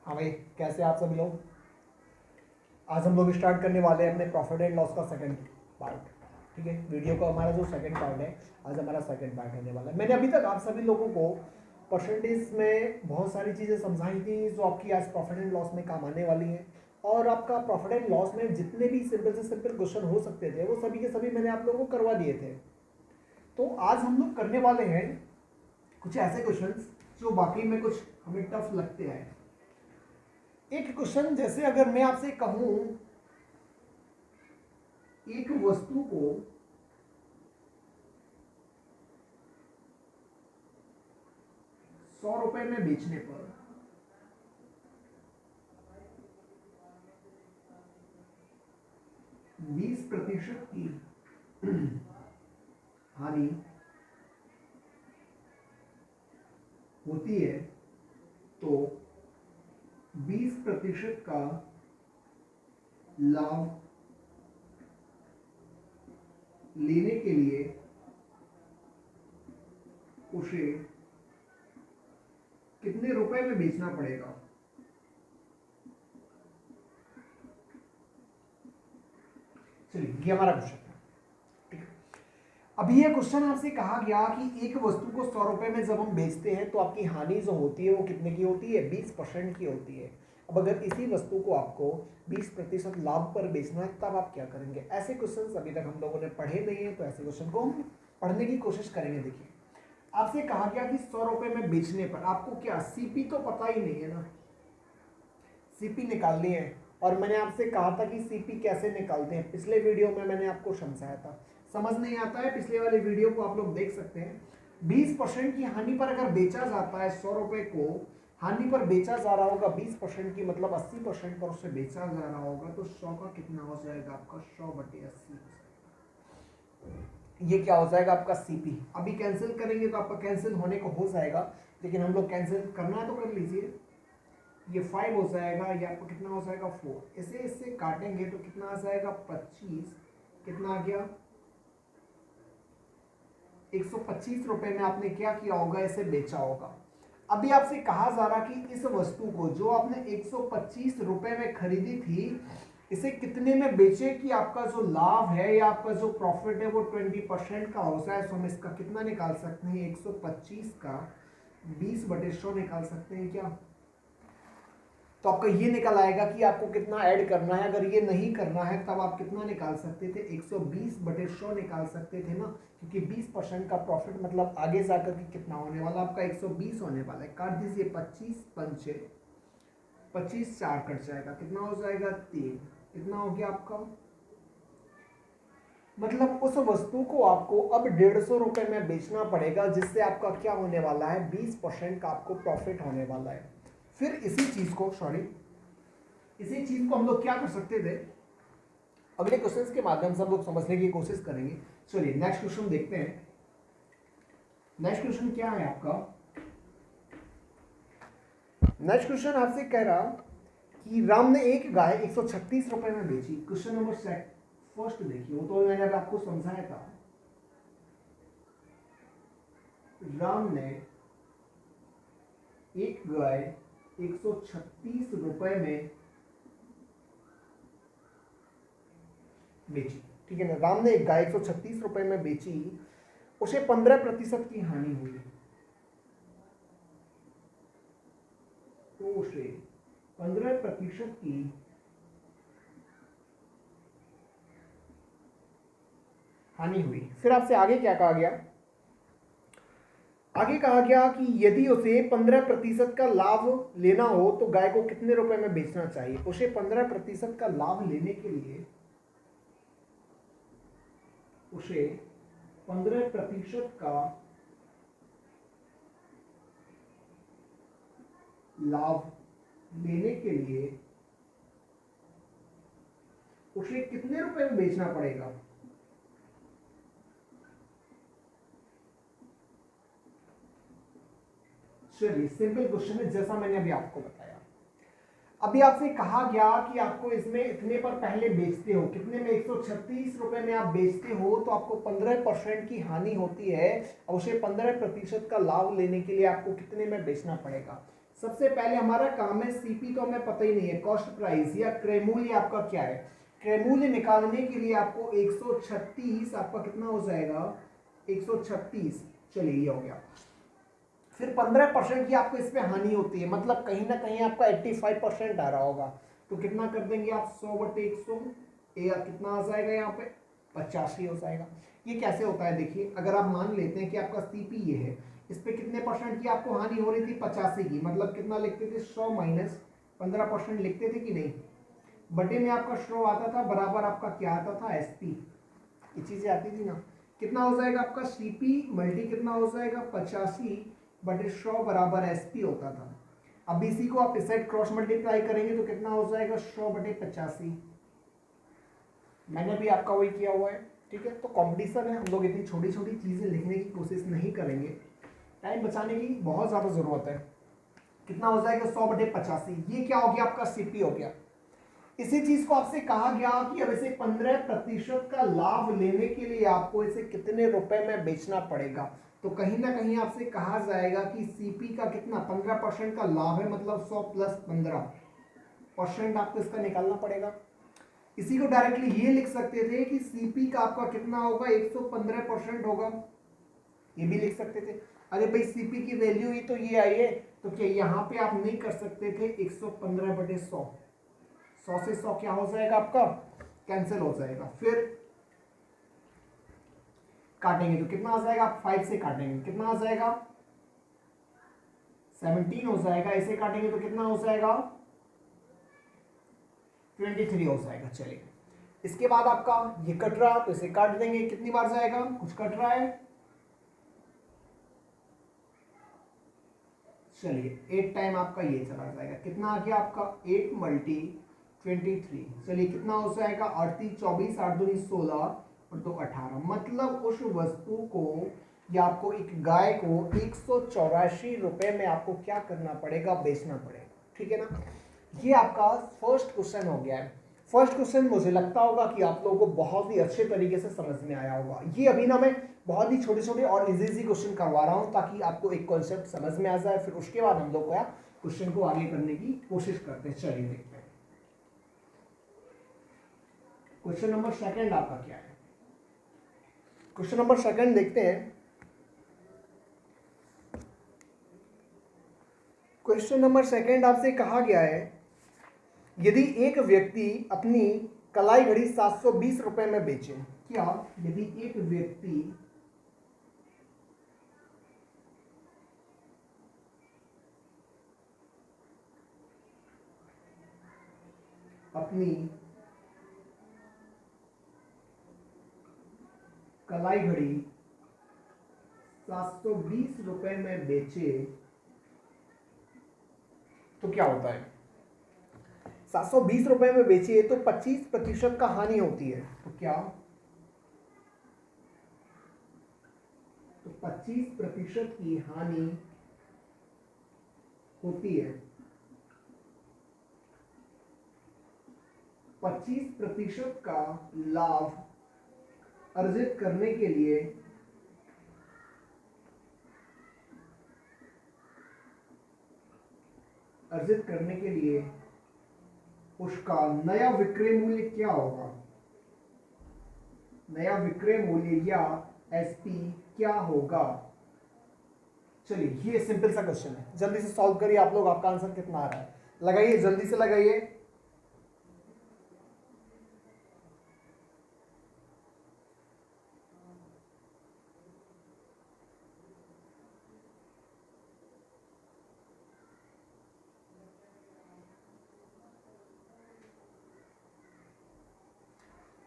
हाँ भाई, कैसे आप सभी लोग। आज हम लोग स्टार्ट करने वाले हैं अपने प्रॉफिट एंड लॉस का सेकंड पार्ट। ठीक है, वीडियो का हमारा जो सेकंड पार्ट है, आज हमारा सेकंड पार्ट होने वाला है। मैंने अभी तक आप सभी लोगों को परसेंटेज में बहुत सारी चीज़ें समझाई थी जो आपकी आज प्रॉफिट एंड लॉस में काम आने वाली हैं। और आपका प्रॉफिट एंड लॉस में जितने भी सिंपल से सिंपल क्वेश्चन हो सकते थे वो सभी के सभी मैंने आप लोगों को करवा दिए थे। तो आज हम लोग करने वाले हैं कुछ ऐसे क्वेश्चन जो बाकी में कुछ हमें टफ लगते हैं। एक क्वेश्चन, जैसे अगर मैं आपसे कहूं एक वस्तु को 100 रुपए में बेचने पर 20% की हानि होती है तो 20% का लाभ लेने के लिए उसे कितने रुपए में बेचना पड़ेगा। चलिए, ये हमारा क्वेश्चन है। ठीक है, अभी ये क्वेश्चन आपसे कहा गया कि एक वस्तु को 100 रुपए में जब हम बेचते हैं तो आपकी हानि जो होती है वो कितने की होती है, 20% की होती है। अब अगर इसी वस्तु को आपको 20% लाभ पर बेचना है तब आप क्या करेंगे। ऐसे क्वेश्चन अभी तक हम लोगों ने पढ़े नहीं है, तो ऐसे क्वेश्चन को हम पढ़ने की कोशिश करेंगे। देखिए, आपसे कहा गया कि 100 रुपए में बेचने पर आपको क्या सीपी तो पता ही नहीं है ना, सीपी निकालनी है। और मैंने आपसे कहा था कि सीपी कैसे निकालते हैं, पिछले वीडियो में मैंने आपको समझाया था। समझ नहीं आता है, पिछले वाले वीडियो को आप लोग देख सकते हैं। 20% की हानि पर अगर बेचा जाता है 100 रुपए को, हानि पर बेचा जा रहा होगा 20% की, मतलब 80% पर उसे बेचा जा रहा होगा, तो 100 का कितना हो जाएगा आपका, 100/80। ये क्या हो जाएगा आपका सीपी। अभी कैंसिल करेंगे तो आपका कैंसिल होने को हो जाएगा, लेकिन हम लोग कैंसिल करना है तो कर लीजिए। ये 5 हो जाएगा, ये आपको कितना हो जाएगा 4। इसे इससे काटेंगे तो कितना आ जाएगा 25। कितना आ गया 125 रुपए में आपने क्या किया होगा, इसे बेचा होगा। अभी आपसे कहा जा रहा कि इस वस्तु को जो आपने 125 रुपए में खरीदी थी, इसे कितने में बेचे कि आपका जो लाभ है या आपका जो प्रॉफिट है वो 20% का हो जाए। तो हम इसका कितना निकाल सकते हैं, 125 का 20/100 निकाल सकते हैं क्या। तो आपका ये निकल आएगा कि आपको कितना ऐड करना है। अगर ये नहीं करना है तब आप कितना निकाल सकते थे, 120/100 निकाल सकते थे ना, क्योंकि 20% का प्रॉफिट मतलब आगे जाकर के कितना होने वाला आपका 120 होने वाला है। काट दीजिए, 25 पंचे 25, 4 कट जाएगा, कितना हो जाएगा 3। कितना हो गया आपका, मतलब उस वस्तु को आपको अब 150 रुपए में बेचना पड़ेगा, जिससे आपका क्या होने वाला है, 20% का आपको प्रॉफिट होने वाला है। फिर इसी चीज को हम लोग क्या कर सकते थे, अगले क्वेश्चंस के माध्यम से हम लोग समझने की कोशिश करेंगे। चलिए नेक्स्ट क्वेश्चन देखते हैं। नेक्स्ट क्वेश्चन क्या है आपका, नेक्स्ट क्वेश्चन आपसे कह रहा कि राम ने एक गाय 136 रुपए में बेची। क्वेश्चन नंबर फर्स्ट देखिए, वो तो मैंने आपको समझाया था। राम ने एक गाय 136 रुपए में बेची। ठीक है ना, राम ने एक गाय 136 रुपए में बेची, उसे 15% की हानि हुई, तो उसे 15% की हानि हुई। फिर आपसे आगे क्या कहा गया, आगे कहा गया कि यदि उसे 15% का लाभ लेना हो तो गाय को कितने रुपए में बेचना चाहिए। उसे 15% का लाभ लेने के लिए उसे 15% का लाभ लेने के लिए उसे कितने रुपए में बेचना पड़ेगा। चलिए, सिंपल क्वेश्चन है, जैसा मैंने अभी आपको बताया। अभी आपसे कहा गया कि आपको इसमें इतने पर पहले बेचते हो, कितने में, 136 रुपए में आप बेचते हो, तो आपको 15% की हानि होती है और उसे 15% का लाभ लेने के लिए आपको कितने में बेचना पड़ेगा। सबसे पहले हमारा काम है सीपी, तो हमें पता ही नहीं है, कॉस्ट प्राइस या क्रय मूल्य आपका क्या है। क्रय मूल्य निकालने के लिए आपको 136 आपका कितना हो जाएगा, 136, चलिए ये हो गया। फिर 15% की आपको इस पे हानि होती है, मतलब कहीं ना कहीं आपका 85% आ रहा होगा, तो कितना कर देंगे आप, 100/100, या कितना आ जाएगा यहाँ पे, 85 हो जाएगा। ये कैसे होता है देखिए, अगर आप मान लेते हैं कि आपका सीपी ये है, इस पे कितने परसेंट की आपको हानि हो रही थी, 85 की, मतलब कितना लिखते थे, 100 माइनस 15% लिखते थे कि नहीं, बटे में आपका 100 आता था, बराबर आपका क्या आता था, एसपी, ये चीजें आती थी ना। कितना हो जाएगा आपका सीपी मल्टी कितना हो जाएगा, 85/100 बराबर एसपी होता था। अब इसी को आप इस साइड क्रॉस मल्टीप्लाई करेंगे तो कितना हो जाएगा, 100/85। मैंने भी आपका वही किया हुआ है, ठीक है। तो कॉम्पिटिशन है, हम लोग इतनी छोटी छोटी चीजें लिखने की कोशिश नहीं करेंगे, टाइम बचाने की बहुत ज्यादा जरूरत है। कितना हो जाएगा, 100/85, ये क्या हो गया आपका सीपी हो गया। इसी चीज को आपसे कहा गया कि अब इसे 15% का लाभ लेने के लिए आपको इसे कितने रुपए में बेचना पड़ेगा। तो कहीं ना कहीं आपसे कहा जाएगा कि सीपी का कितना 15% का लाभ है, मतलब 100 + 15% आपको इसका निकालना पड़ेगा। इसी को डायरेक्टली ये लिख सकते थे कि सीपी का आपका कितना होगा, 115% होगा, ये भी लिख सकते थे। अरे भाई सीपी की वैल्यू ही तो ये आई है, तो क्या यहाँ पे आप नहीं कर सकते थे 115/100, 100 से 100 क्या हो जाएगा आपका, कैंसिल हो जाएगा। फिर काटेंगे तो कितना आ जाएगा, आप 5 से काटेंगे कितना आ जाएगा, 17 हो जाएगा। ऐसे काटेंगे तो कितना हो जाएगा, 23 हो जाएगा। चलिए इसके बाद आपका ये कट रहा तो इसे काट देंगे, कितनी बार जाएगा, कुछ कट रहा है, चलिए 8 टाइम आपका ये चला जाएगा। कितना आ गया आपका, 8 × 23, चलिए कितना हो जाएगा, 38 24, 8 दूनी 16 और 2 18, मतलब उस वस्तु को या आपको एक गाय को 184 रुपए में आपको क्या करना पड़ेगा, बेचना पड़ेगा, ठीक है ना। ये आपका फर्स्ट क्वेश्चन हो गया है। फर्स्ट क्वेश्चन मुझे लगता होगा कि आप लोगों को बहुत ही अच्छे तरीके से समझ में आया होगा। ये अभी ना मैं बहुत ही छोटे छोटे और इजी क्वेश्चन करवा रहा हूं ताकि आपको एक कॉन्सेप्ट समझ में आ जाए, फिर उसके बाद हम लोग क्वेश्चन को आगे करने की कोशिश करते हैं। चलिए देखते हैं क्वेश्चन नंबर सेकंड आपका क्या है। क्वेश्चन नंबर सेकंड देखते हैं। क्वेश्चन नंबर सेकंड आपसे कहा गया है, यदि एक व्यक्ति अपनी कलाई घड़ी 720 रुपए में बेचे, क्या यदि एक व्यक्ति अपनी कलाई घड़ी 720 रुपए में बेचे तो क्या होता है, 720 रुपए में बेचिए तो 25% का हानि होती है, तो क्या, तो 25% की हानि होती है। 25% का लाभ अर्जित करने के लिए उसका नया विक्रय मूल्य क्या होगा, नया विक्रय मूल्य या एसपी क्या होगा। चलिए ये सिंपल सा क्वेश्चन है, जल्दी से सॉल्व करिए आप लोग। आपका आंसर कितना आ रहा है, लगाइए, जल्दी से लगाइए।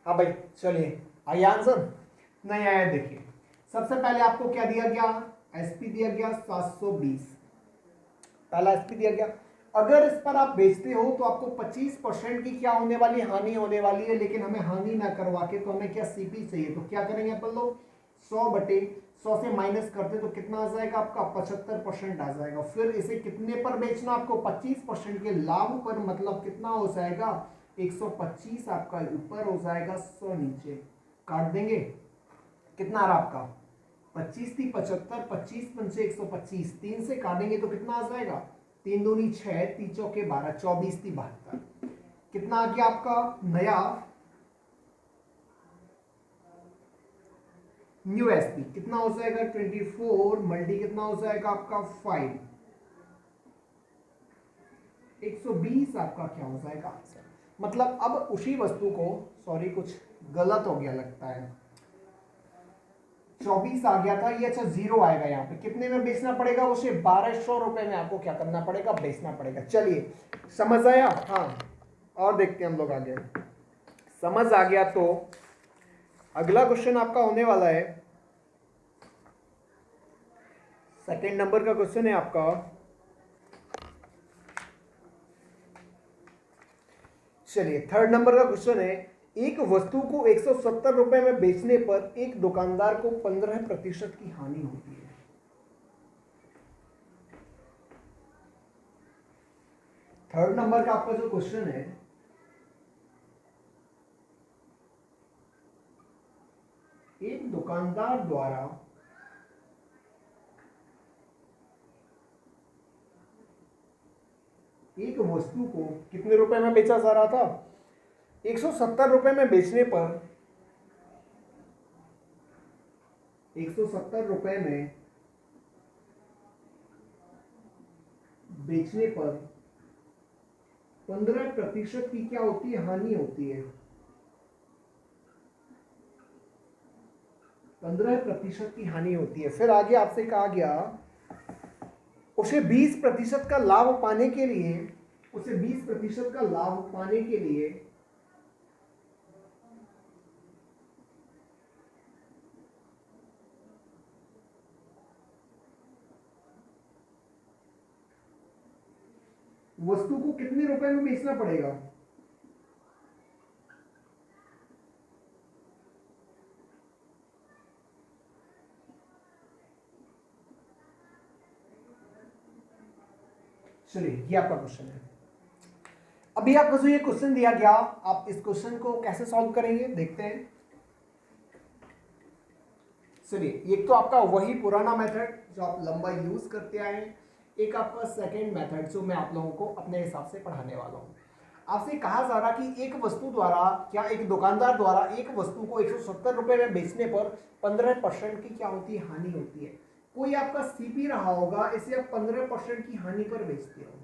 हाँ भाई चलिए, आइए आंसर नहीं आया। देखिए सबसे पहले आपको क्या दिया गया, एसपी दिया गया 720, पहला एसपी दिया गया। अगर इस पर आप बेचते हो तो आपको 25% की क्या होने वाली, हानि होने वाली है, लेकिन हमें हानि ना करवा के तो हमें क्या सीपी चाहिए, तो क्या करेंगे अपन लोग, 100/100 से माइनस करते तो कितना आ जाएगा आपका, 75% आ जाएगा। फिर इसे कितने पर बेचना आपको, 25% के लाभ पर, मतलब कितना हो जाएगा, 125 आपका ऊपर हो जाएगा, 100 नीचे, काट देंगे। कितना आ रहा आपका, 25 थी 75, 25 × 125, 3 से काटेंगे तो कितना आ जाएगा, तीन दूनी 6, तीन चौके 12, 24 × 72, कितना आ गया आपका नया न्यू एसपी, कितना हो जाएगा 24 मल्टी कितना हो जाएगा आपका 5, 120 आपका क्या हो जाएगा आंसर। मतलब अब उसी वस्तु को, सॉरी कुछ गलत हो गया लगता है, 24 आ गया था ये, अच्छा 0 आएगा यहाँ पे, कितने में बेचना पड़ेगा उसे 1200 रुपए में आपको क्या करना पड़ेगा, बेचना पड़ेगा। चलिए समझ आया। हाँ और देखते हैं हम लोग आगे, समझ आ गया तो अगला क्वेश्चन आपका होने वाला है, सेकंड नंबर का क्वेश्चन है आपका। चलिए थर्ड नंबर का क्वेश्चन है, एक वस्तु को 170 रुपए में बेचने पर एक दुकानदार को 15% की हानि होती है। थर्ड नंबर का आपका जो क्वेश्चन है, एक दुकानदार द्वारा एक वस्तु को कितने रुपए में बेचा जा रहा था, 170 रुपए में बेचने पर, 170 रुपए में बेचने पर 15% की क्या होती है, हानि होती है। 15% की हानि होती है। फिर आगे आपसे कहा गया उसे 20% का लाभ पाने के लिए, उसे 20% का लाभ पाने के लिए वस्तु को कितने रुपए में बेचना पड़ेगा। चलिए ये आपका क्वेश्चन है। अभी आपको जो ये क्वेश्चन दिया गया, आप इस क्वेश्चन को कैसे सॉल्व करेंगे देखते हैं। चलिए एक तो आपका वही पुराना मेथड जो आप लंबा यूज करते आए हैं, एक आपका सेकंड मेथड जो मैं आप लोगों को अपने हिसाब से पढ़ाने वाला हूं। आपसे कहा जा रहा कि एक वस्तु द्वारा, क्या एक दुकानदार द्वारा एक वस्तु को 170 रुपए में बेचने पर 15% की क्या होती है, हानि होती है। कोई आपका सीपी रहा होगा, इसे आप 15% की हानि पर बेचते हो,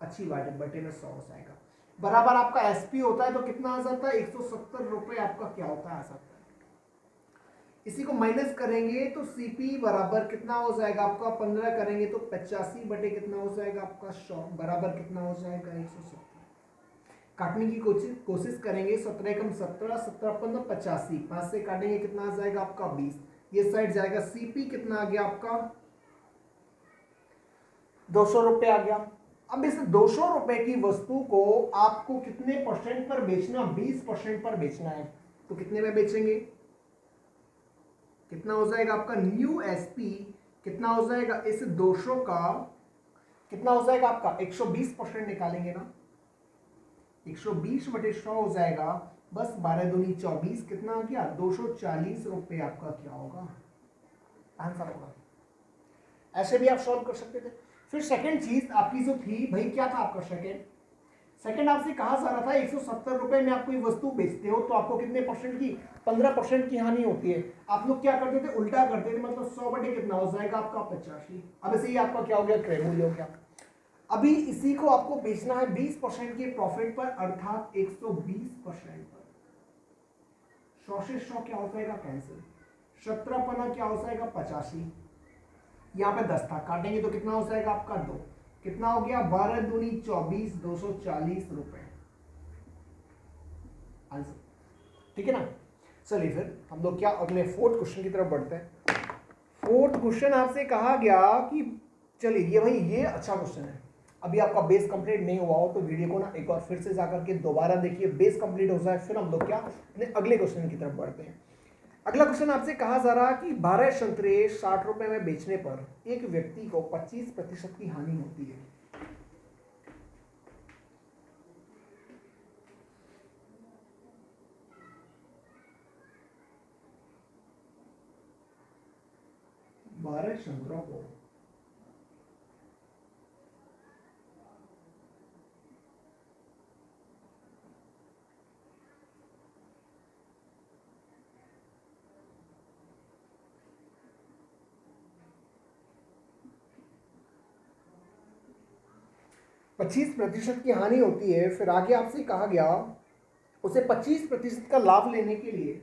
अच्छी बात है, बटे में 100 हो जाएगा, बराबर आपका एसपी होता है तो कितना आ जाता है 170 रुपए आपका क्या होता है, आ जाता है। इसी को माइनस करेंगे तो सीपी बराबर कितना हो जाएगा आपका, 15 करेंगे तो 85 बटे कितना हो जाएगा आपका 100, बराबर कितना हो जाएगा 170। काटने की कोशिश करेंगे, 17 कम 17, 17 15 85, 5 से काटेंगे कितना आ जाएगा आपका 20, ये साइड जाएगा, सीपी कितना आ गया आपका 200 रुपए आ गया। अब इस 200 रुपए की वस्तु को आपको कितने परसेंट पर बेचना, 20% पर बेचना है, तो कितने में बेचेंगे, कितना हो जाएगा आपका न्यू एसपी, कितना हो जाएगा इस 200 का कितना हो जाएगा आपका 120% निकालेंगे ना, 120 बटे 100 हो जाएगा, बस 12 दूनी 24, कितना आ गया 240 रुपए आपका क्या होगा, आंसर होगा। ऐसे भी आप सॉल्व कर सकते थे। फिर सेकंड चीज आपकी जो थी भाई, क्या था आपका सेकंड आपसे कहा जा रहा था 170 रुपए में आप कोई वस्तु बेचते हो तो आपको कितने परसेंट की, 15% की हानि होती है। आप लोग क्या करते थे, उल्टा करते थे, मतलब 100 बटे कितना हो जाएगा आपका 85। अब ऐसे ही आपका क्या हो गया, क्रय मूल्य हो गया। अभी इसी को आपको बेचना है 20% के प्रॉफिट पर, अर्थात 120% पर। 100 से 100 क्या हो जाएगा कैंसिल, 17 पना क्या हो जाएगा 85, यहाँ पे 10 था, काटेंगे तो कितना हो जाएगा आपका 2, कितना हो गया 12 दूनी 24, 240 रुपए आंसर, ठीक है ना। चलिए फिर हम लोग क्या अगले फोर्थ क्वेश्चन की तरफ बढ़ते हैं। फोर्थ क्वेश्चन आपसे कहा गया कि, चलिए ये भाई ये अच्छा क्वेश्चन है, अभी आपका बेस कंप्लीट नहीं हुआ हो तो वीडियो को ना एक बार फिर से जाकर के दोबारा देखिए, बेस कंप्लीट हो जाए, फिर हम लोग क्या अपने अगले क्वेश्चन की तरफ बढ़ते हैं। अगला क्वेश्चन आपसे कहा जा रहा कि 12 संतरे 60 रुपए में बेचने पर एक व्यक्ति को 25% की हानि होती है। बारह संतरों को 25% की हानि होती है, फिर आगे आपसे कहा गया उसे 25% का लाभ लेने के लिए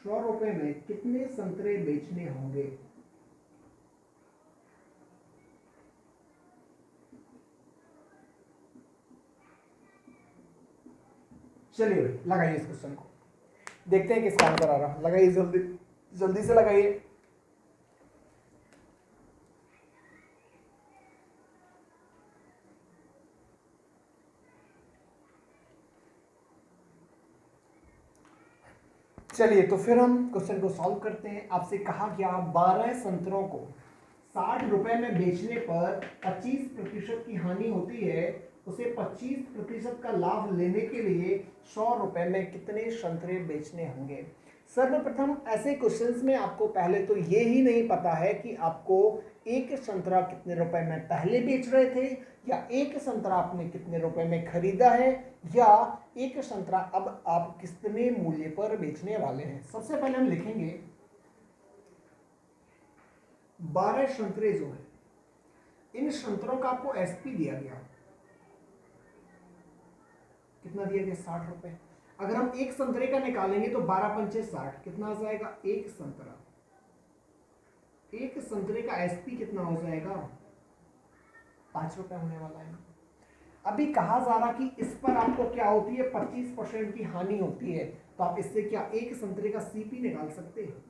₹100 में कितने संतरे बेचने होंगे। चलिए लगाइए इस क्वेश्चन को, देखते हैं किसका आंसर आ रहा। लगाइए जल्दी जल्दी से लगाइए। चलिए तो फिर हम क्वेश्चन को सॉल्व करते हैं। आपसे कहा गया 12 संतरों को ₹60 में बेचने पर 25% की हानि होती है, उसे 25% का लाभ लेने के लिए ₹100 में कितने संतरे बेचने होंगे। सर्वप्रथम ऐसे क्वेश्चंस में आपको पहले तो ये ही नहीं पता है कि आपको एक संतरा कितने रुपए में पहले बेच रहे थे, या एक संतरा आपने कितने रुपए में खरीदा है, या एक संतरा अब आप कितने मूल्य पर बेचने वाले हैं। सबसे पहले हम लिखेंगे 12 संतरे जो है, इन संतरों का आपको एसपी दिया गया, कितना दिया गया ₹60। अगर हम एक संतरे का निकालेंगे तो 12 पंचे 60, कितना आ जाएगा एक संतरा। एक संतरे का एसपी कितना हो जाएगा ₹5 होने वाला है। अभी कहा जा रहा कि इस पर आपको क्या होती है 25% की हानि होती है, तो आप इससे क्या एक संतरे का सीपी निकाल सकते हैं,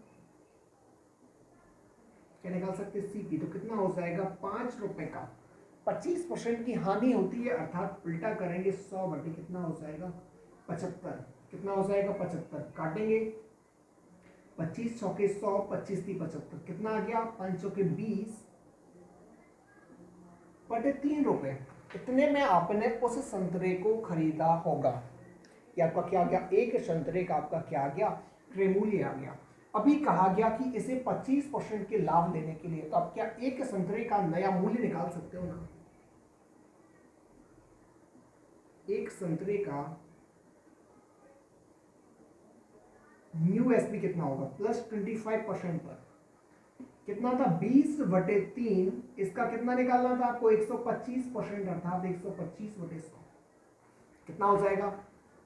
क्या निकाल सकते सीपी। तो कितना हो जाएगा ₹5 का 25% की हानि होती है, अर्थात उल्टा करेंगे 100 बटे कितना हो जाएगा 75, कितना हो जाएगा 75, काटेंगे 25 चौके 100, 25 × 75 कितना आ गया 5 चौके 20 बटे ₹3। इतने में आपने उस संतरे को खरीदा होगा। ये आपका क्या आ गया, एक संतरे का आपका क्या आ गया क्रय मूल्य आ गया। अभी कहा गया कि इसे 25% के लाभ देने के लिए, तो आप क्या एक संतरे का नया मूल्य निकाल सकते हो ना। एक संतरे का न्यू एसपी कितना होगा +25% पर कितना था 20/3, इसका कितना निकालना था आपको 125%, अर्थात 125/100 कितना हो जाएगा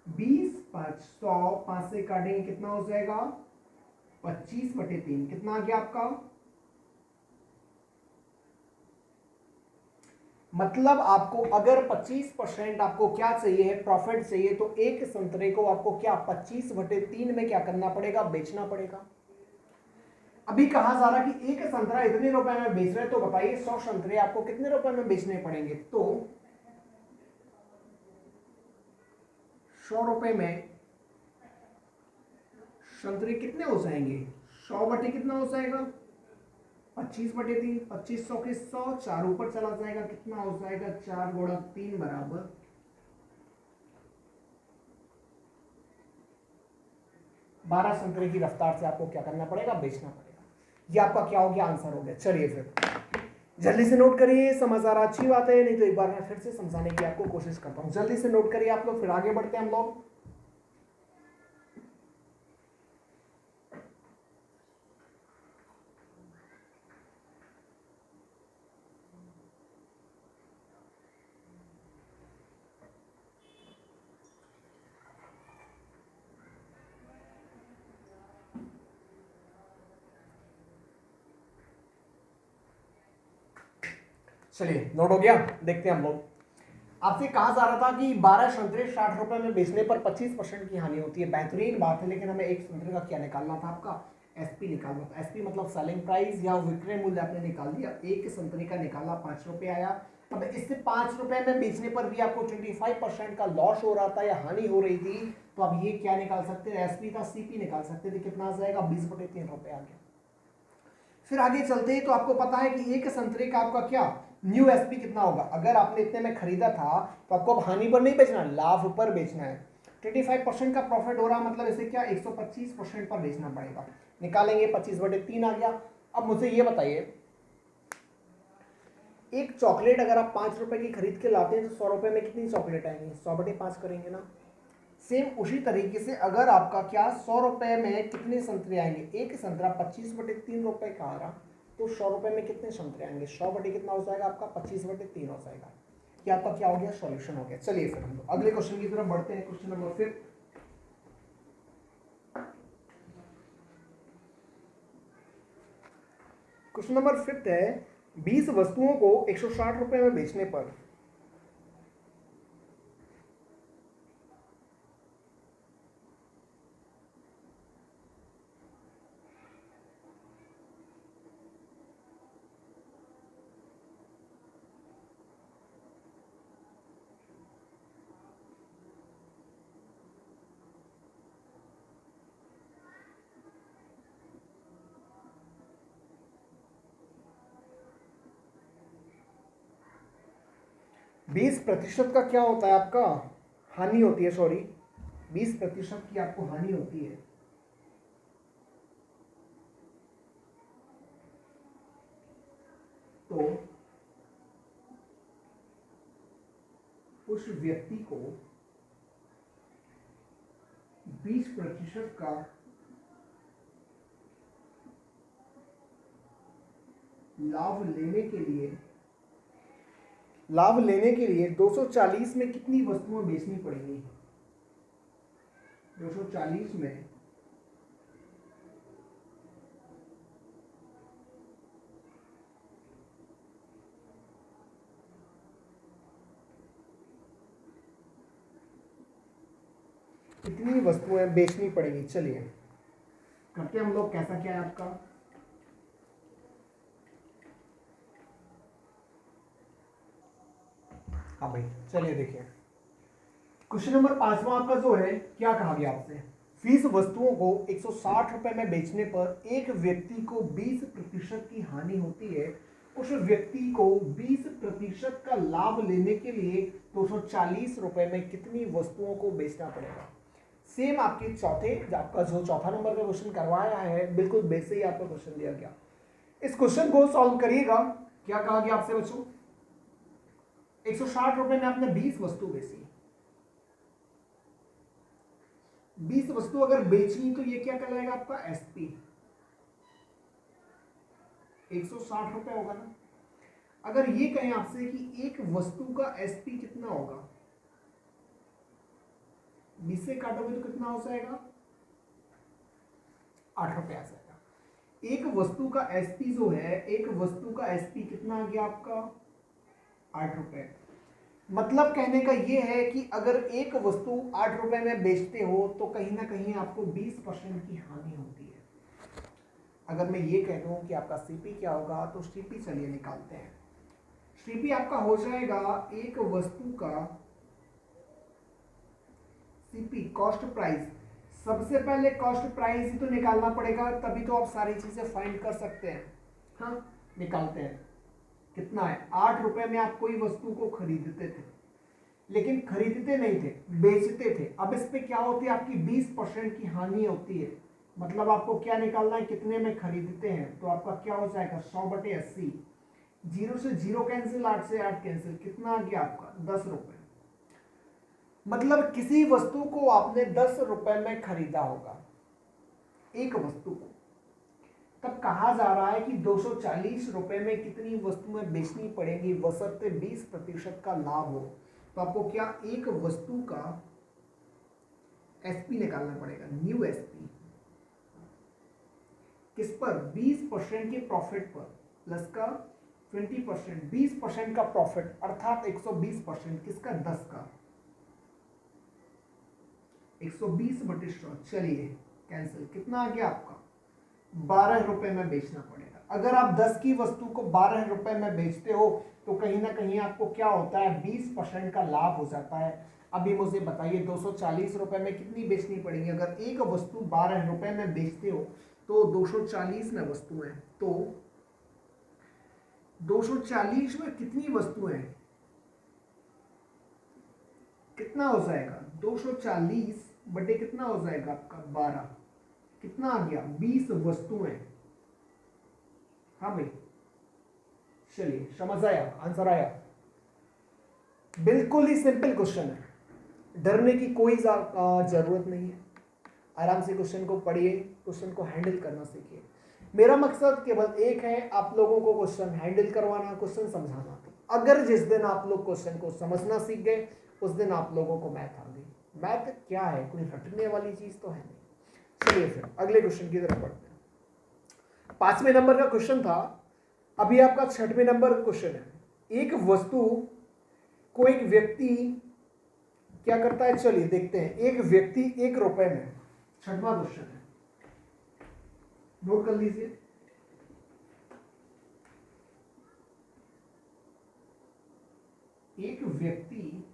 20 5 100, 5 से काटेंगे कितना हो जाएगा 25/3, कितना आ गया आपका। मतलब आपको अगर 25% आपको क्या चाहिए प्रॉफिट चाहिए, तो एक संतरे को आपको क्या 25/3 में क्या करना पड़ेगा बेचना पड़ेगा। अभी कहा जा रहा कि एक संतरा इतने रुपए में बेच रहे, तो बताइए 100 संतरे आपको कितने रुपए में बेचने पड़ेंगे। तो ₹100 में संतरे कितने हो जाएंगे 100 बटे कितना हो जाएगा 25/3, 25 100 के 100, 4 ऊपर चला जाएगा कितना हो जाएगा 4 × 3 बराबर 12 संतरे की रफ्तार से आपको क्या करना पड़ेगा बेचना पड़ेगा। ये आपका क्या हो गया आंसर हो गया। चलिए फिर जल्दी से नोट करिए, समझ आ रहा अच्छी बात है, नहीं तो एक बार मैं फिर से समझाने की आपको कोशिश करता हूं। जल्दी से नोट करिए आप लोग, फिर आगे बढ़ते हैं हम लोग। चलिए नोट हो गया, देखते हैं हम लोग। आपसे कहा जा रहा था कि 12 संतरे ₹60 में बेचने पर 25% की हानि होती है। बेहतरीन बात है, लेकिन हमें एक संतरे का क्या निकालना था आपका एसपी निकालना था। एसपी मतलब सेलिंग प्राइस या विक्रय मूल्य आपने निकाल दिया। एक संतरे का निकाला ₹5 आया। अब इससे ₹5 में बेचने पर भी आपको 25% का लॉस हो रहा था या हानि हो रही थी, तो अब ये क्या निकाल सकते थे एसपी का सीपी निकाल सकते थे। कितना आ जाएगा 20/3 रुपए आ गया। फिर आगे चलते हैं तो आपको पता है कि एक संतरे का आपका क्या न्यू एसपी कितना होगा। अगर आपने इतने में खरीदा था तो आपको अब हानि पर नहीं बेचना, लाभ पर बेचना है। 25% का प्रॉफिट हो रहा, मतलब इसे क्या 125% पर बेचना पड़ेगा। निकालेंगे 25/3 आ गया। अब मुझे ये बताइए एक चॉकलेट अगर आप 5 रुपए की खरीद के लाते हैं तो 100 रुपए में कितनी चॉकलेट आएंगी, 100/5 करेंगे ना। सेम उसी तरीके से अगर आपका क्या 100 रुपए में कितने संतरे आएंगे, एक संतरा 25/3 रुपए का आ रहा, तो 100 रुपए में कितने संतरे आएंगे, 100 कितना हो जाएगा आपका 25/3 हो जाएगा। ये आपका क्या हो गया, सॉल्यूशन हो गया। चलिए फिर हम लोग अगले क्वेश्चन की तरफ बढ़ते हैं। Question number 5। क्वेश्चन नंबर 5 है 20 वस्तुओं को 160 रुपए में बेचने पर बीस प्रतिशत का क्या होता है आपका, हानि होती है, सॉरी 20% की आपको हानि होती है। तो उस व्यक्ति को 20% का लाभ लेने के लिए 240 में कितनी वस्तुएं बेचनी पड़ेंगी, 240 में कितनी वस्तुएं बेचनी पड़ेगी। चलिए करते हैं हम लोग, कैसा क्या है आपका। हाँ भाई चलिए देखिए, क्वेश्चन नंबर 5वां आपका जो है, क्या कहा गया आपसे, 20 वस्तुओं को 160 रुपए में बेचने पर एक व्यक्ति को 20% की हानि होती है। उस व्यक्ति को 20% का लाभ लेने के लिए 240 रुपए में कितनी वस्तुओं को बेचना पड़ेगा। सेम आपका जो चौथा नंबर का क्वेश्चन करवाया है, बिल्कुल वैसे ही आपका क्वेश्चन दिया गया। इस क्वेश्चन को सॉल्व करिएगा। क्या कहा गया आपसे बच्चों, 160 रुपए में आपने 20 वस्तु बेची, 20 वस्तु अगर बेची तो ये क्या कहलाएगा आपका एसपी, 160 रुपए होगा ना। अगर ये कहें आपसे कि एक वस्तु का एसपी कितना होगा, 20 से काटोगे तो कितना हो जाएगा, 8 रुपए आ जाएगा। एक वस्तु का एसपी जो है, एक वस्तु का एसपी कितना आ गया आपका, 8 रुपए। मतलब कहने का ये है कि अगर एक वस्तु 8 रुपए में बेचते हो तो कहीं ना कहीं आपको 20% की हानि होती है। अगर मैं ये कह दूं कि आपका सीपी क्या होगा, तो सीपी चलिए निकालते हैं। सीपी आपका हो जाएगा एक वस्तु का सीपी कॉस्ट प्राइस। सबसे पहले कॉस्ट प्राइस ही तो निकालना पड़ेगा, तभी तो आप सारी चीजें फाइंड कर सकते हैं। हाँ निकालते हैं, कितना है, 8 रुपए में आप कोई वस्तु को खरीदते थे, लेकिन खरीदते नहीं थे, बेचते थे। अब इस पे क्या होती है, आपकी 20% की हानि होती है। मतलब आपको क्या निकालना है, कितने में खरीदते हैं, तो आपका क्या हो जाएगा 100/80। 0 से 0 कैंसिल, 8 से 8 कैंसिल, कितना आ गया आपका 10 रुपए। मतलब किसी वस्तु को आपने 10 रुपए में खरीदा होगा, एक वस्तु को, तब कहा जा रहा है कि 240 रुपए में कितनी वस्तुएं बेचनी पड़ेंगी, बशर्ते 20% का लाभ हो। तो आपको क्या एक वस्तु का एसपी निकालना पड़ेगा, न्यू एसपी, किस पर, 20% के प्रॉफिट पर, प्लस का 20%, 20% का प्रॉफिट अर्थात 120%, किसका, 10 का, 120/100। चलिए कैंसिल, कितना आ गया आपका 12 रुपए में बेचना पड़ेगा। अगर आप 10 की वस्तु को 12 रुपए में बेचते हो तो कहीं ना कहीं आपको क्या होता है, 20% का लाभ हो जाता है। अभी मुझे बताइए 240 रुपए में कितनी बेचनी पड़ेगी। अगर एक वस्तु 12 रुपए में बेचते हो तो 240 में वस्तुएं, तो 240 में कितनी वस्तुएं, कितना हो जाएगा, 240 बटे कितना हो जाएगा आपका 12, कितना आ गया 20 वस्तुएं। हाँ भाई चलिए समझ आया, आंसर आया। बिल्कुल ही सिंपल क्वेश्चन है, डरने की कोई जरूरत नहीं है। आराम से क्वेश्चन को पढ़िए, क्वेश्चन को हैंडल करना सीखिए। मेरा मकसद केवल एक है, आप लोगों को क्वेश्चन हैंडल करवाना, क्वेश्चन समझाना। अगर जिस दिन आप लोग क्वेश्चन को समझना सीख गए उस दिन आप लोगों को मैथ आ गई। मैथ क्या है, कोई रटने वाली चीज तो है नहीं। चलिए फिर अगले क्वेश्चन की तरफ बढ़ते हैं। 5वें नंबर का क्वेश्चन था, अभी आपका 6वें नंबर का क्वेश्चन है। एक वस्तु को एक व्यक्ति क्या करता है, चलिए देखते हैं। एक व्यक्ति 1 रुपए में, 6वां क्वेश्चन है, नोट कर लीजिए। एक व्यक्ति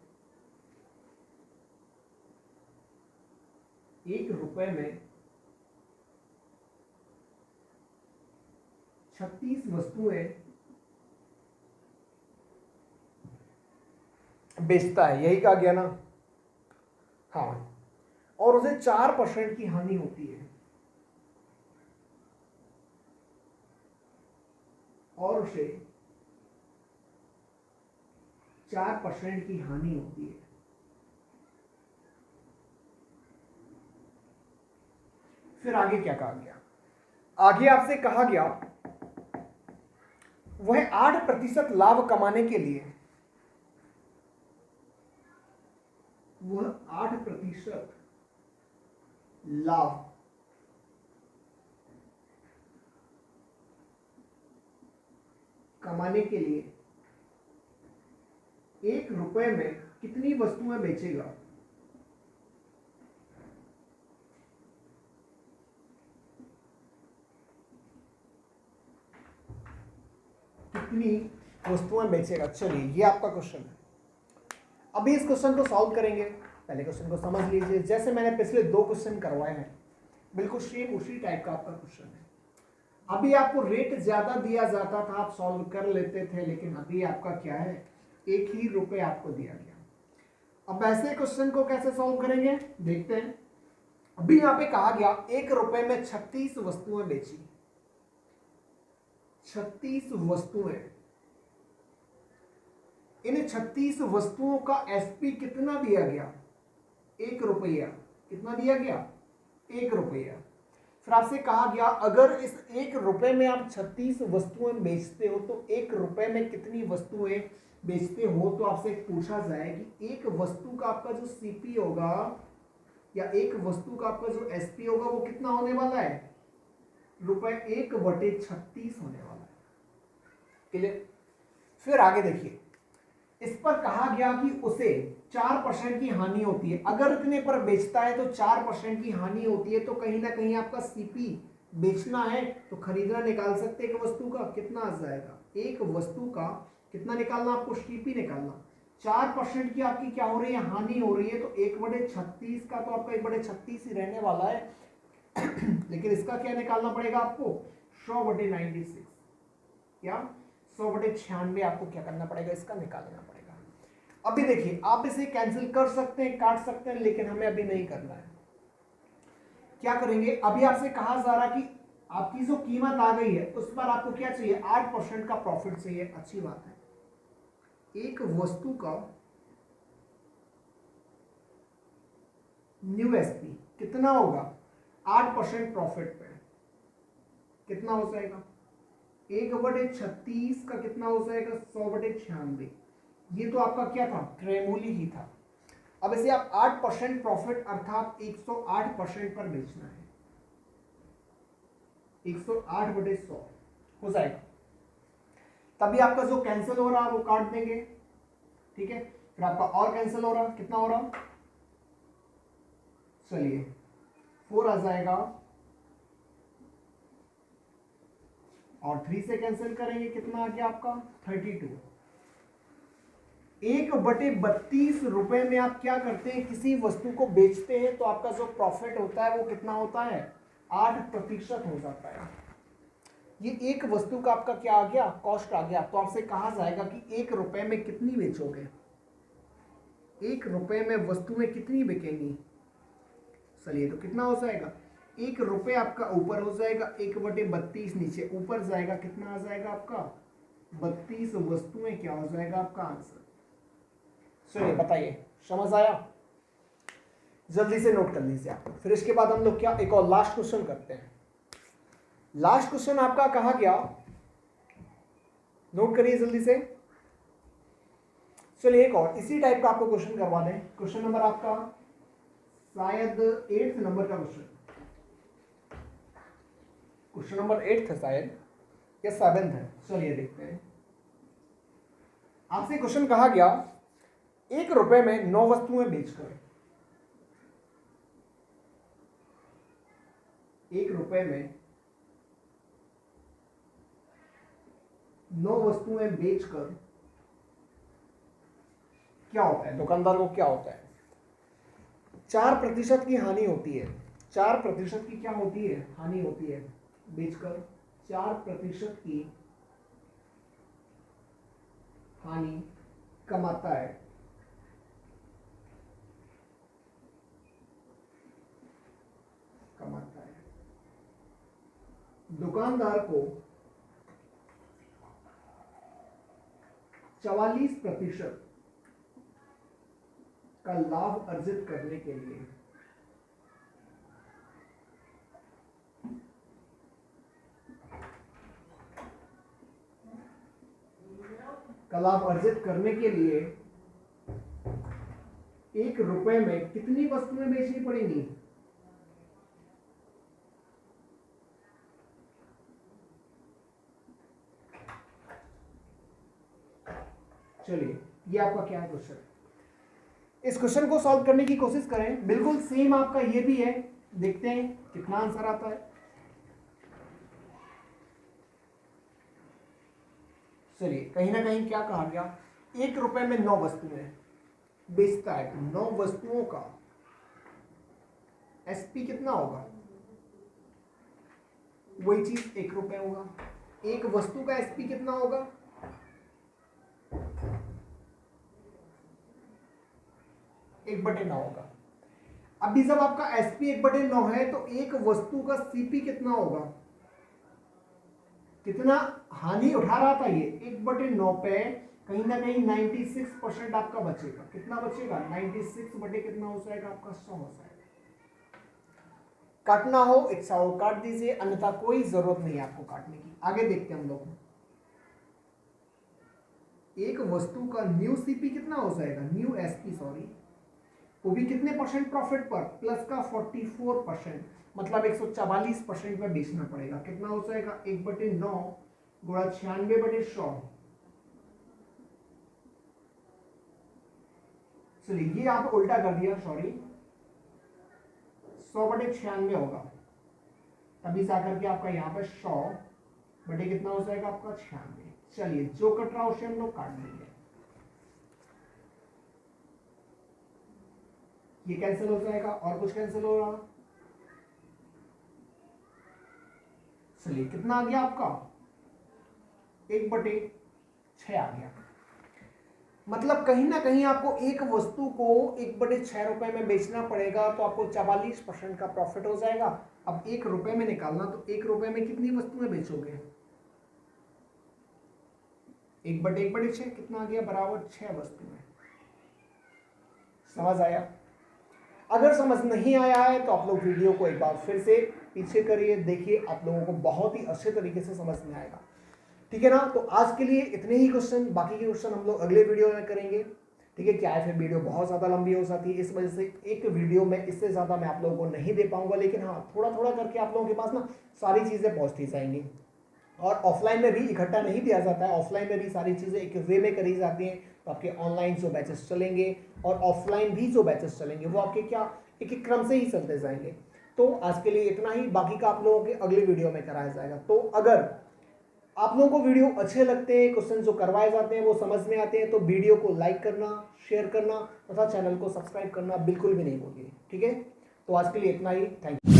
1 रुपए में 36 वस्तुएं बेचता है, यही कहा गया ना। हाँ, और उसे 4% की हानि होती है, और उसे 4% की हानि होती है। फिर आगे क्या कहा गया, आगे आपसे कहा गया वह 8% लाभ कमाने के लिए, वह 8% लाभ कमाने के लिए 1 रुपए में कितनी वस्तुएं बेचेगा। कितनी वस्तुएं बेचेगा। चलिए ये आपका क्वेश्चन है। अभी इस क्वेश्चन को सॉल्व करेंगे। पहले क्वेश्चन को समझ लीजिए, जैसे मैंने पिछले 2 क्वेश्चन करवाए हैं बिल्कुल सेम उसी टाइप का आपका क्वेश्चन है। अभी आपको रेट ज्यादा दिया जाता था, आप सॉल्व कर लेते थे, लेकिन अभी आपका क्या है, 1 ही रुपए आपको दिया गया। अब ऐसे क्वेश्चन को कैसे सॉल्व करेंगे देखते हैं। अभी यहां पे कहा गया 1 रुपए में 36 वस्तुएं बेची, 36 वस्तुएं। इन 36 वस्तुओं का एसपी कितना दिया गया, 1 रुपया। कितना दिया गया, 1 रुपया। फिर आपसे कहा गया अगर इस 1 रुपए में आप 36 वस्तुएं बेचते हो तो 1 रुपए में कितनी वस्तुएं बेचते हो। तो आपसे पूछा जाए कि एक वस्तु का आपका जो सीपी होगा या एक वस्तु का आपका जो एसपी होगा वो कितना होने वाला है, ₹1/36 होने वाला है। क्लियर। फिर आगे देखिए, इस पर कहा गया कि उसे 4% की हानि होती है। अगर इतने पर बेचता है तो 4% की हानि होती है, तो कहीं ना कहीं आपका सीपी बेचना है तो खरीदना निकाल सकते हैं। एक वस्तु का कितना आ जाएगा, एक वस्तु का कितना निकालना आपको, सीपी निकालना। 4% की आपकी क्या हो रही है, हानि हो रही है, तो 1/36 का तो आपका 1/36 ही रहने वाला है लेकिन इसका क्या निकालना पड़ेगा आपको, 100/96 या 100/96 आपको क्या करना पड़ेगा, इसका निकालना पड़ेगा। अभी देखिए आप इसे कैंसिल कर सकते हैं, काट सकते हैं, लेकिन हमें अभी नहीं करना है। क्या करेंगे, अभी आपसे कहा जा रहा कि आपकी जो कीमत आ गई है उस पर आपको क्या चाहिए, 8% का प्रॉफिट चाहिए। अच्छी बात है। एक वस्तु का न्यू एसपी कितना होगा, 8% प्रॉफिट पे कितना हो जाएगा, 1/36 का कितना हो जाएगा, 100/96। ये तो आपका क्या था, ट्रेमूली ही था। अब इसे आप 8% प्रॉफिट अर्थात 108% पर बेचना है, 108/100 हो जाएगा। तभी आपका जो कैंसिल हो रहा है वो काट देंगे, ठीक है। फिर आपका और कैंसिल हो रहा, कितना हो रहा, चलिए 4 आ जाएगा, और 3 से कैंसिल करेंगे, कितना आ गया आपका 32। 1/32 रुपए में आप क्या करते हैं, किसी वस्तु को बेचते हैं तो आपका जो प्रॉफिट होता है वो कितना होता है, 8% हो जाता है। ये एक वस्तु का आपका क्या आ गया, कॉस्ट आ गया। तो आपसे कहा जाएगा कि 1 रुपए में कितनी बेचोगे, 1 रुपए में वस्तुएं कितनी बिकेंगी। चलिए तो कितना हो जाएगा, 1 रुपए आपका ऊपर हो जाएगा, 1/32 नीचे, ऊपर जाएगा कितना आ जाएगा आपका 32 वस्तुएं क्या हो जाएगा आपका आंसर। चलिए बताइए, समझ आया? जल्दी से नोट कर लीजिए आप। फिर इसके बाद हम लोग क्या एक और लास्ट क्वेश्चन करते हैं। लास्ट क्वेश्चन आपका कहा गया, नोट करिए जल्दी से। चलिए एक और इसी टाइप का आपको क्वेश्चन करवा दें। क्वेश्चन नंबर आपका शायद 8th नंबर का क्वेश्चन नंबर 8 है शायद या 7th है। चलिए देखते हैं। आपसे क्वेश्चन कहा गया, 1 रुपए में 9 वस्तुएं बेचकर, 1 रुपए में 9 वस्तुएं बेचकर क्या होता है, दुकानदार को क्या होता है? 4% की हानि होती है। 4% की क्या होती है? हानि होती है। बेचकर 4% की हानि कमाता है। दुकानदार को 44% का लाभ अर्जित करने के लिए एक रुपए में कितनी वस्तुएं बेचनी पड़ेंगी? चलिए ये आपका क्या है क्वेश्चन। इस क्वेश्चन को सॉल्व करने की कोशिश करें। बिल्कुल सेम आपका ये भी है, देखते हैं कितना आंसर आता है। चलिए कहीं ना कहीं क्या कहा गया, 1 रुपए में 9 वस्तुएं बेचता है, तो 9 वस्तुओं का एसपी कितना होगा? वही चीज 1 रुपए होगा। एक वस्तु का एसपी कितना होगा? 1/9 होगा। अभी जब आपका एसपी 1/9 है तो एक वस्तु का सीपी कितना होगा? कितना हानि उठा रहा था ये? 1/9 पे कहीं ना कहीं 96% आपका बचेगा। कितना बचेगा? 96 बटे कितना हो जाएगा आपका? 100 हो जाएगा। काटना हो 100 काट दीजिए, अन्यथा कोई जरूरत नहीं है आपको काटने की। आगे देखते हैं हम लोग। एक वस्तु का न्यू सीपी कितना हो जाएगा? न्यू एसपी सॉरी, वो भी कितने परसेंट प्रॉफिट पर? प्लस का 44%, मतलब 144% में बेचना पड़ेगा। कितना हो जाएगा? 1/9 गुणा 96/100। चलिए ये आप उल्टा कर दिया, सॉरी, 100/96 होगा। तभी से आकर के आपका यहाँ पे 100 बटे कितना हो जाएगा आपका? 96। चलिए जो कट रहा उसे हम लोग काट देंगे, ये कैंसिल हो जाएगा और कुछ कैंसिल हो रहा। चलिए कितना आ गया आपका? 1/6 आ गया। मतलब कहीं ना कहीं आपको एक वस्तु को 1/6 रुपए में बेचना पड़ेगा, तो आपको 44% का प्रॉफिट हो जाएगा। अब 1 रुपए में निकालना, तो 1 रुपए में कितनी वस्तुएं बेचोगे? 1/6 कितना आ गया? बराबर 6 वस्तुएं। समझ आया? अगर समझ नहीं आया है तो आप लोग वीडियो को एक बार फिर से पीछे करिए, देखिए, आप लोगों को बहुत ही अच्छे तरीके से समझ में आएगा। ठीक है ना? तो आज के लिए इतने ही क्वेश्चन, बाकी के क्वेश्चन हम लोग अगले वीडियो में करेंगे। ठीक है? क्या है, फिर वीडियो बहुत ज़्यादा लंबी हो जाती है, इस वजह से एक वीडियो में इससे ज़्यादा मैं आप लोगों को नहीं दे पाऊंगा। लेकिन हाँ, थोड़ा थोड़ा करके आप लोगों के पास ना सारी चीज़ें पहुँचती जाएंगी। और ऑफलाइन में भी इकट्ठा नहीं दिया जाता है, ऑफलाइन में भी सारी चीज़ें एक वे में करी जाती हैं। तो आपके ऑनलाइन जो बैचेस चलेंगे और ऑफलाइन भी जो बैचेस चलेंगे वो आपके क्या एक एक क्रम से ही चलते जाएंगे। तो आज के लिए इतना ही, बाकी का आप लोगों के अगले वीडियो में कराया जाएगा। तो अगर आप लोगों को वीडियो अच्छे लगते हैं, क्वेश्चन जो करवाए जाते हैं वो समझ में आते हैं, तो वीडियो को लाइक करना, शेयर करना तथा चैनल को सब्सक्राइब करना बिल्कुल भी नहीं भूलिए। ठीक है? तो आज के लिए इतना ही, थैंक यू।